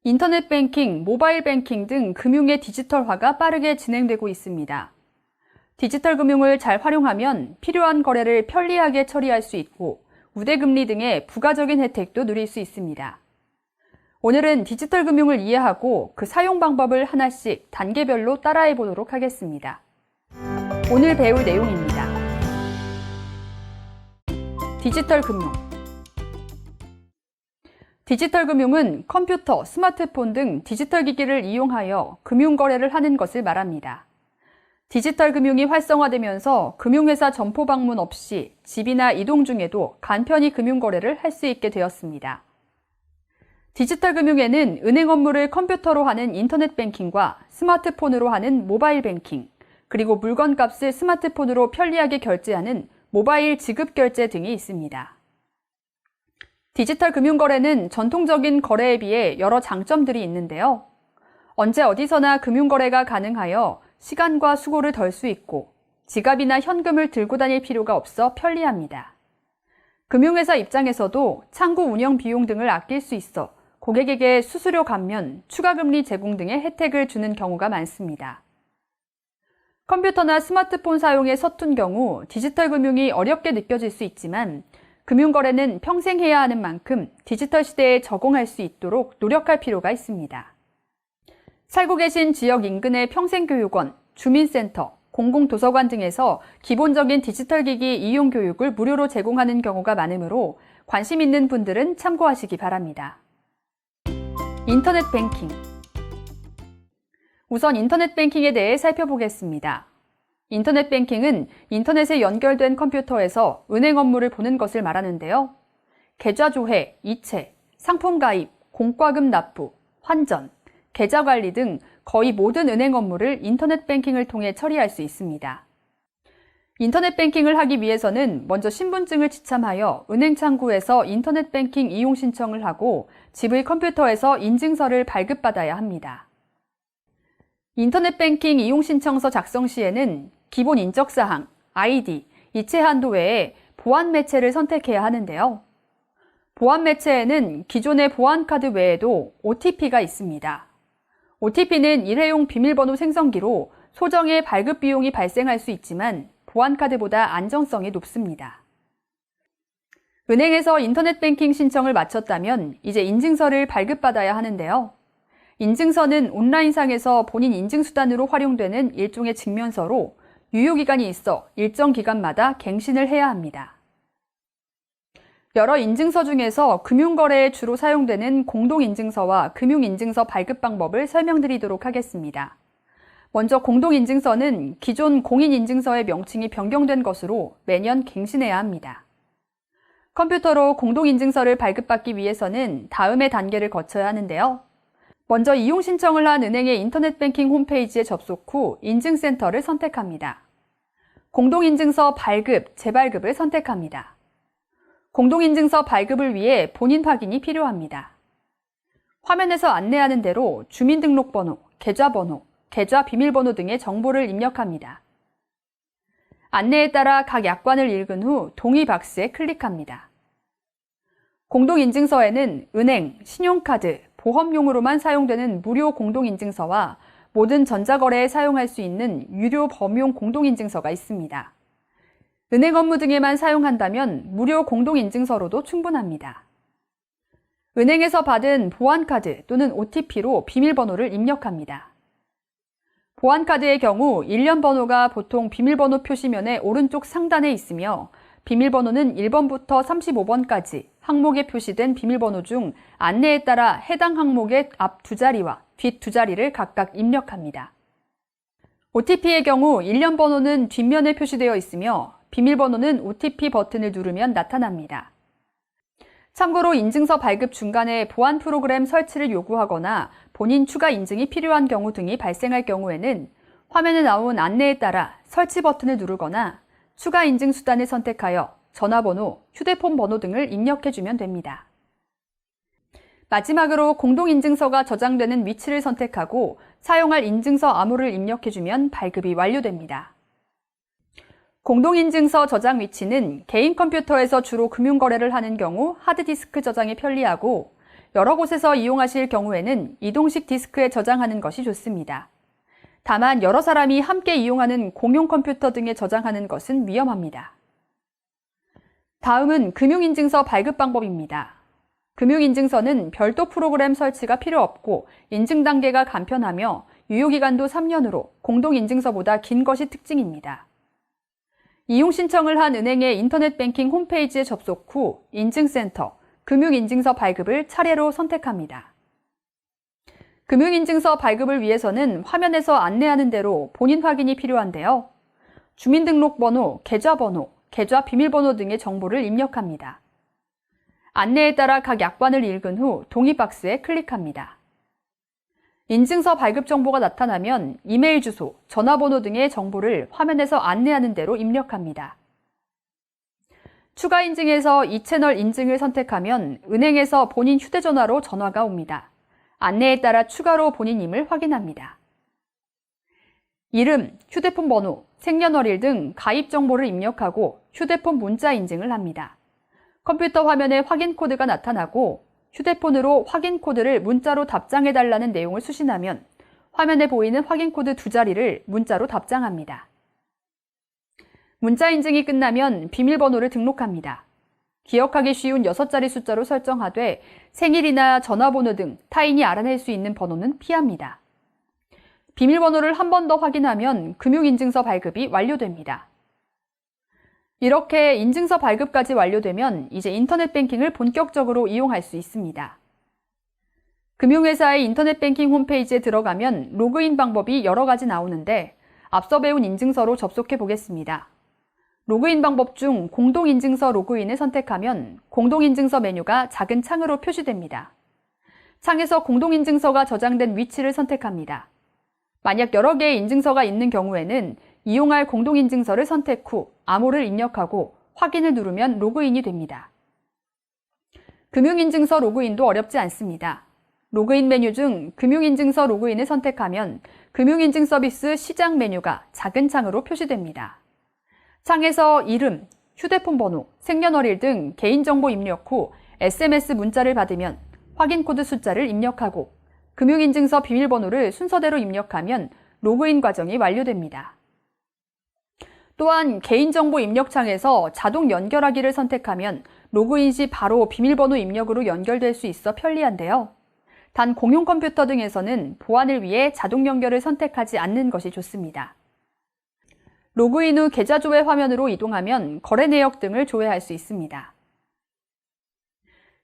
인터넷 뱅킹, 모바일 뱅킹 등 금융의 디지털화가 빠르게 진행되고 있습니다. 디지털 금융을 잘 활용하면 필요한 거래를 편리하게 처리할 수 있고 우대금리 등의 부가적인 혜택도 누릴 수 있습니다. 오늘은 디지털 금융을 이해하고 그 사용 방법을 하나씩 단계별로 따라해 보도록 하겠습니다. 오늘 배울 내용입니다. 디지털 금융. 디지털 금융은 컴퓨터, 스마트폰 등 디지털 기기를 이용하여 금융 거래를 하는 것을 말합니다. 디지털 금융이 활성화되면서 금융회사 점포 방문 없이 집이나 이동 중에도 간편히 금융 거래를 할 수 있게 되었습니다. 디지털 금융에는 은행 업무를 컴퓨터로 하는 인터넷 뱅킹과 스마트폰으로 하는 모바일 뱅킹, 그리고 물건값을 스마트폰으로 편리하게 결제하는 모바일 지급 결제 등이 있습니다. 디지털 금융 거래는 전통적인 거래에 비해 여러 장점들이 있는데요. 언제 어디서나 금융 거래가 가능하여 시간과 수고를 덜 수 있고 지갑이나 현금을 들고 다닐 필요가 없어 편리합니다. 금융회사 입장에서도 창구 운영 비용 등을 아낄 수 있어 고객에게 수수료 감면, 추가 금리 제공 등의 혜택을 주는 경우가 많습니다. 컴퓨터나 스마트폰 사용에 서툰 경우 디지털 금융이 어렵게 느껴질 수 있지만 금융거래는 평생 해야 하는 만큼 디지털 시대에 적응할 수 있도록 노력할 필요가 있습니다. 살고 계신 지역 인근의 평생교육원, 주민센터, 공공도서관 등에서 기본적인 디지털 기기 이용 교육을 무료로 제공하는 경우가 많으므로 관심 있는 분들은 참고하시기 바랍니다. 인터넷 뱅킹. 우선 인터넷 뱅킹에 대해 살펴보겠습니다. 인터넷 뱅킹은 인터넷에 연결된 컴퓨터에서 은행 업무를 보는 것을 말하는데요. 계좌 조회, 이체, 상품 가입, 공과금 납부, 환전, 계좌 관리 등 거의 모든 은행 업무를 인터넷 뱅킹을 통해 처리할 수 있습니다. 인터넷 뱅킹을 하기 위해서는 먼저 신분증을 지참하여 은행 창구에서 인터넷 뱅킹 이용 신청을 하고 집의 컴퓨터에서 인증서를 발급받아야 합니다. 인터넷 뱅킹 이용 신청서 작성 시에는 기본 인적사항, 아이디, 이체 한도 외에 보안 매체를 선택해야 하는데요. 보안 매체에는 기존의 보안카드 외에도 OTP가 있습니다. OTP는 일회용 비밀번호 생성기로 소정의 발급 비용이 발생할 수 있지만 보안카드보다 안정성이 높습니다. 은행에서 인터넷 뱅킹 신청을 마쳤다면 이제 인증서를 발급받아야 하는데요. 인증서는 온라인상에서 본인 인증수단으로 활용되는 일종의 증명서로 유효기간이 있어 일정 기간마다 갱신을 해야 합니다. 여러 인증서 중에서 금융거래에 주로 사용되는 공동인증서와 금융인증서 발급 방법을 설명드리도록 하겠습니다. 먼저 공동인증서는 기존 공인인증서의 명칭이 변경된 것으로 매년 갱신해야 합니다. 컴퓨터로 공동인증서를 발급받기 위해서는 다음의 단계를 거쳐야 하는데요. 먼저 이용 신청을 한 은행의 인터넷 뱅킹 홈페이지에 접속 후 인증센터를 선택합니다. 공동인증서 발급, 재발급을 선택합니다. 공동인증서 발급을 위해 본인 확인이 필요합니다. 화면에서 안내하는 대로 주민등록번호, 계좌번호, 계좌 비밀번호 등의 정보를 입력합니다. 안내에 따라 각 약관을 읽은 후 동의 박스에 클릭합니다. 공동인증서에는 은행, 신용카드, 보험용으로만 사용되는 무료 공동인증서와 모든 전자거래에 사용할 수 있는 유료 범용 공동인증서가 있습니다. 은행 업무 등에만 사용한다면 무료 공동인증서로도 충분합니다. 은행에서 받은 보안카드 또는 OTP로 비밀번호를 입력합니다. 보안카드의 경우 1년 번호가 보통 비밀번호 표시면의 오른쪽 상단에 있으며 비밀번호는 1번부터 35번까지 항목에 표시된 비밀번호 중 안내에 따라 해당 항목의 앞 두 자리와 뒷 두 자리를 각각 입력합니다. OTP의 경우 1년 번호는 뒷면에 표시되어 있으며 비밀번호는 OTP 버튼을 누르면 나타납니다. 참고로 인증서 발급 중간에 보안 프로그램 설치를 요구하거나 본인 추가 인증이 필요한 경우 등이 발생할 경우에는 화면에 나온 안내에 따라 설치 버튼을 누르거나 추가 인증 수단을 선택하여 전화번호, 휴대폰 번호 등을 입력해주면 됩니다. 마지막으로 공동인증서가 저장되는 위치를 선택하고 사용할 인증서 암호를 입력해주면 발급이 완료됩니다. 공동인증서 저장 위치는 개인 컴퓨터에서 주로 금융거래를 하는 경우 하드디스크 저장이 편리하고 여러 곳에서 이용하실 경우에는 이동식 디스크에 저장하는 것이 좋습니다. 다만 여러 사람이 함께 이용하는 공용 컴퓨터 등에 저장하는 것은 위험합니다. 다음은 금융인증서 발급 방법입니다. 금융인증서는 별도 프로그램 설치가 필요 없고 인증 단계가 간편하며 유효기간도 3년으로 공동인증서보다 긴 것이 특징입니다. 이용 신청을 한 은행의 인터넷 뱅킹 홈페이지에 접속 후 인증센터, 금융인증서 발급을 차례로 선택합니다. 금융인증서 발급을 위해서는 화면에서 안내하는 대로 본인 확인이 필요한데요. 주민등록번호, 계좌번호, 계좌 비밀번호 등의 정보를 입력합니다. 안내에 따라 각 약관을 읽은 후 동의 박스에 클릭합니다. 인증서 발급 정보가 나타나면 이메일 주소, 전화번호 등의 정보를 화면에서 안내하는 대로 입력합니다. 추가 인증에서 2채널 인증을 선택하면 은행에서 본인 휴대전화로 전화가 옵니다. 안내에 따라 추가로 본인임을 확인합니다. 이름, 휴대폰 번호, 생년월일 등 가입 정보를 입력하고 휴대폰 문자 인증을 합니다. 컴퓨터 화면에 확인 코드가 나타나고 휴대폰으로 확인 코드를 문자로 답장해달라는 내용을 수신하면 화면에 보이는 확인 코드 2자리를 문자로 답장합니다. 문자 인증이 끝나면 비밀번호를 등록합니다. 기억하기 쉬운 6자리 숫자로 설정하되 생일이나 전화번호 등 타인이 알아낼 수 있는 번호는 피합니다. 비밀번호를 한 번 더 확인하면 금융인증서 발급이 완료됩니다. 이렇게 인증서 발급까지 완료되면 이제 인터넷 뱅킹을 본격적으로 이용할 수 있습니다. 금융회사의 인터넷 뱅킹 홈페이지에 들어가면 로그인 방법이 여러 가지 나오는데 앞서 배운 인증서로 접속해 보겠습니다. 로그인 방법 중 공동인증서 로그인을 선택하면 공동인증서 메뉴가 작은 창으로 표시됩니다. 창에서 공동인증서가 저장된 위치를 선택합니다. 만약 여러 개의 인증서가 있는 경우에는 이용할 공동인증서를 선택 후 암호를 입력하고 확인을 누르면 로그인이 됩니다. 금융인증서 로그인도 어렵지 않습니다. 로그인 메뉴 중 금융인증서 로그인을 선택하면 금융인증 서비스 시작 메뉴가 작은 창으로 표시됩니다. 창에서 이름, 휴대폰 번호, 생년월일 등 개인정보 입력 후 SMS 문자를 받으면 확인 코드 숫자를 입력하고 금융인증서 비밀번호를 순서대로 입력하면 로그인 과정이 완료됩니다. 또한 개인정보 입력 창에서 자동 연결하기를 선택하면 로그인 시 바로 비밀번호 입력으로 연결될 수 있어 편리한데요. 단 공용 컴퓨터 등에서는 보안을 위해 자동 연결을 선택하지 않는 것이 좋습니다. 로그인 후 계좌 조회 화면으로 이동하면 거래 내역 등을 조회할 수 있습니다.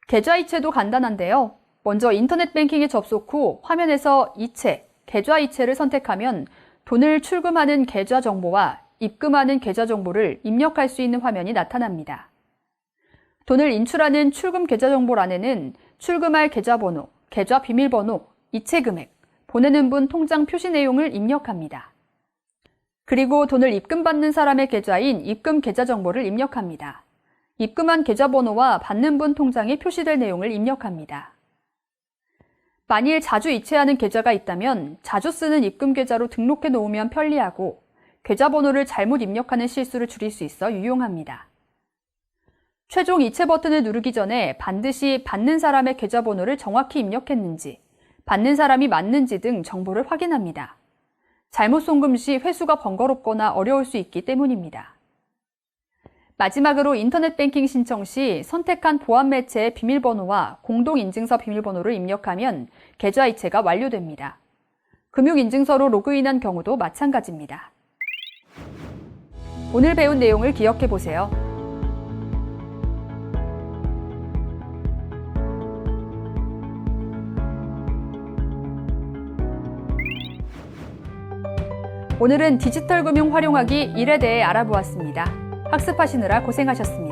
계좌 이체도 간단한데요. 먼저 인터넷 뱅킹에 접속 후 화면에서 이체, 계좌 이체를 선택하면 돈을 출금하는 계좌 정보와 입금하는 계좌 정보를 입력할 수 있는 화면이 나타납니다. 돈을 인출하는 출금 계좌 정보란에는 출금할 계좌번호, 계좌 비밀번호, 이체 금액, 보내는 분 통장 표시 내용을 입력합니다. 그리고 돈을 입금받는 사람의 계좌인 입금 계좌 정보를 입력합니다. 입금한 계좌번호와 받는 분 통장에 표시될 내용을 입력합니다. 만일 자주 이체하는 계좌가 있다면 자주 쓰는 입금 계좌로 등록해 놓으면 편리하고 계좌번호를 잘못 입력하는 실수를 줄일 수 있어 유용합니다. 최종 이체 버튼을 누르기 전에 반드시 받는 사람의 계좌번호를 정확히 입력했는지, 받는 사람이 맞는지 등 정보를 확인합니다. 잘못 송금 시 회수가 번거롭거나 어려울 수 있기 때문입니다. 마지막으로 인터넷 뱅킹 신청 시 선택한 보안 매체의 비밀번호와 공동인증서 비밀번호를 입력하면 계좌 이체가 완료됩니다. 금융인증서로 로그인한 경우도 마찬가지입니다. 오늘 배운 내용을 기억해 보세요. 오늘은 디지털 금융 활용하기 1에 대해 알아보았습니다. 학습하시느라 고생하셨습니다.